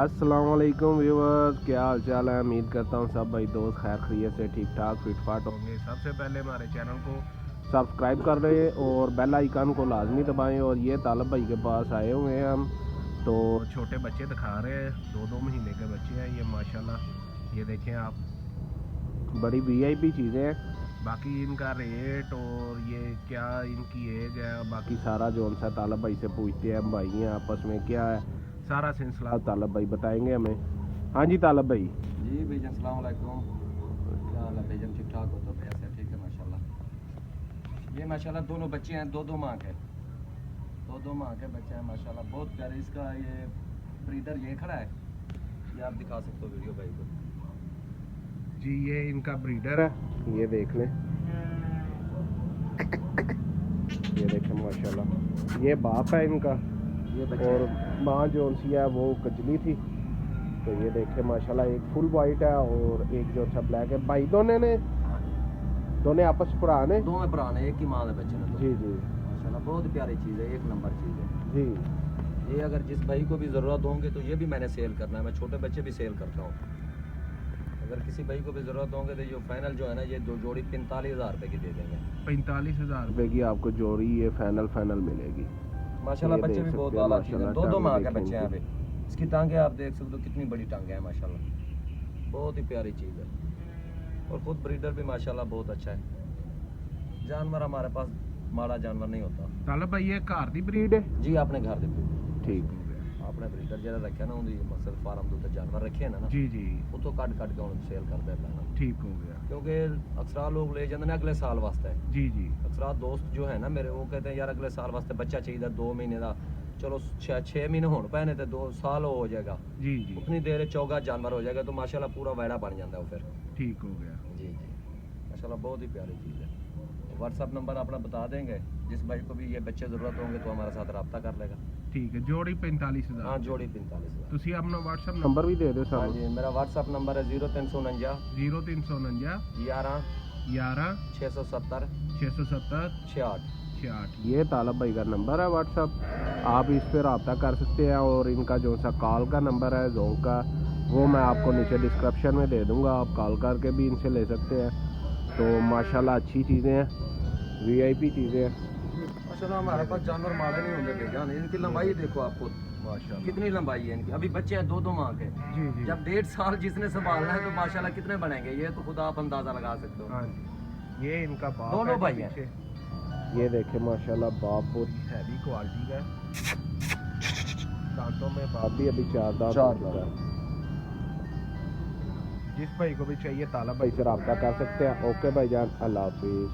अस्सलाम वालेकुम व्यूअर्स, क्या हाल चाल है। उम्मीद करता हूँ सब भाई दोस्त खैर खैरियत से ठीक ठाक फिट फाट होंगे। सबसे पहले हमारे चैनल को सब्सक्राइब कर रहे और बेल आइकन को लाजमी दबाएं। और ये तालब भाई के पास आए हुए हैं हम, तो छोटे बच्चे दिखा रहे हैं, 2-2 महीने के बच्चे हैं ये माशाल्लाह। ये देखें आप, बड़ी वीआईपी चीज़ें हैं। बाकी इनका रेट और ये क्या इनकी एज है, बाकी सारा जो उनसे तालब भाई से पूछते हैं हम, भाई हैं आपस में क्या है, सारा सिलसिला तालब भाई बताएंगे हमें। हाँ जी तालब भाई। जी भाईजान, अस्सलाम वालेकुम। क्या हाल है भाईजान, ठीक ठाक हो? तो भैया से ठीक है माशाल्लाह। ये माशाल्लाह दोनों बच्चे हैं, दो माह के, दो माह के बच्चे हैं माशाल्लाह, बहुत प्यारे। इसका ये ब्रीडर ये खड़ा है, ये आप दिखा सकते हो वीडियो भाई को जी। ये इनका ब्रीडर है, ये देख लें, ये देखें माशाल्लाह। ये बाप है इनका, ये और माँ जो सी है वो कजली थी। तो ये देखें माशाल्लाह, एक फुल वाइट है और एक जो सा ब्लैक है। भाई दोनों आपस पुराने, दो में पुराने, एक ही माँ के बच्चे ने। जी जी माशाल्लाह बहुत प्यारी चीज़ है, एक नंबर चीज़ है जी। ये। अगर जिस भाई को भी ज़रूरत होंगे तो ये भी मैंने सेल करना है, मैं छोटे बच्चे भी सेल करता हूँ। अगर किसी भाई को भी ज़रूरत होंगे तो जो फाइनल जो है ना, ये दो जोड़ी 45,000 रुपये की दे देंगे। 45,000 रुपये की आपको जोड़ी ये फाइनल मिलेगी माशाल्लाह। बच्चे भी बहुत आला चीज़ है, दो माह के बच्चे हैं अभी। इसकी टांगे आप देख सकते हो कितनी बड़ी टांगे हैं माशाल्लाह, बहुत ही प्यारी चीज़ है। और खुद ब्रीडर भी माशाल्लाह बहुत अच्छा है। जानवर हमारे पास माड़ा जानवर नहीं होता। तालब भाई ये घर दी ब्रीड है जी, अपने घर दे ठीक अपने ब्रीडर जरा रखे ना, उनकी मसल फार्म के उत्ते जानवर रखे ना, जी जी उतो कट के उन्हें सेल कर देता है। ठीक हो गया। क्योंकि अक्सर लोग ले जाते हैं अगले साल वास्ते। जी जी अक्सर दोस्त जो है ना मेरे, वो कहते हैं यार अगले साल वास्ते बच्चा चाहिए 2 महीने का, चलो 6 महीने होने पैने तो 2 साल हो जाएगा। जी जी उतनी देर चौगा जानवर हो जाएगा तो माशाल्लाह पूरा वैड़ा बन जाता है वो फिर। ठीक हो गया। जी जी माशाल्लाह बहुत ही प्यारी चीज़ है। व्हाट्सअप नंबर अपना बता देंगे, जिस भाई को भी ये बच्चे ज़रूरत होंगे तो हमारे साथ रब्ता कर लेगा। ठीक है, जोड़ी 45,000। हाँ, जोड़ी 45,000। ਤੁਸੀਂ ਆਪਣਾ WhatsApp नंबर भी दे दो हाँ ਸਾਨੂੰ। जी, मेरा व्हाट्सअप नंबर है 0349 0349 11 11 670 670 68। 66। ये तालब भाई का नंबर है WhatsApp, आप इस पर रब्ता कर सकते हैं। और इनका जो सा कॉल का नंबर है जोंक का, वो मैं आपको नीचे डिस्क्रिप्शन में दे दूंगा, आप कॉल करके भी इनसे ले सकते हैं। तो माशाल्लाह अच्छी चीज़ें हैं, वीआईपी चीज़ें हैं माशाल्लाह। हमारे पास जानवर मारे नहीं होंगे बेजान। इनकी लंबाई देखो आपको माशाल्लाह, कितनी लंबाई है इनकी। अभी बच्चे हैं 2 माह के। जी जी। जब 1.5 साल जिसने संभालना है तो माशाल्लाह कितने बनेंगे, ये तो खुद आप अंदाजा लगा सकते हो। हाँ जी, ये इनका बाप दोनों है भाई जो हैं। पीछे। ये देखे माशाल्लाह, बाप बहुत हैवी क्वालिटी का है। दांतों में बाप भी अभी 4 दांत हो चुका है। जिस भाई को भी चाहिए ताला भाई से रब्ता कर सकते हैं। ओके भाईजान, अल्लाह हाफिज़।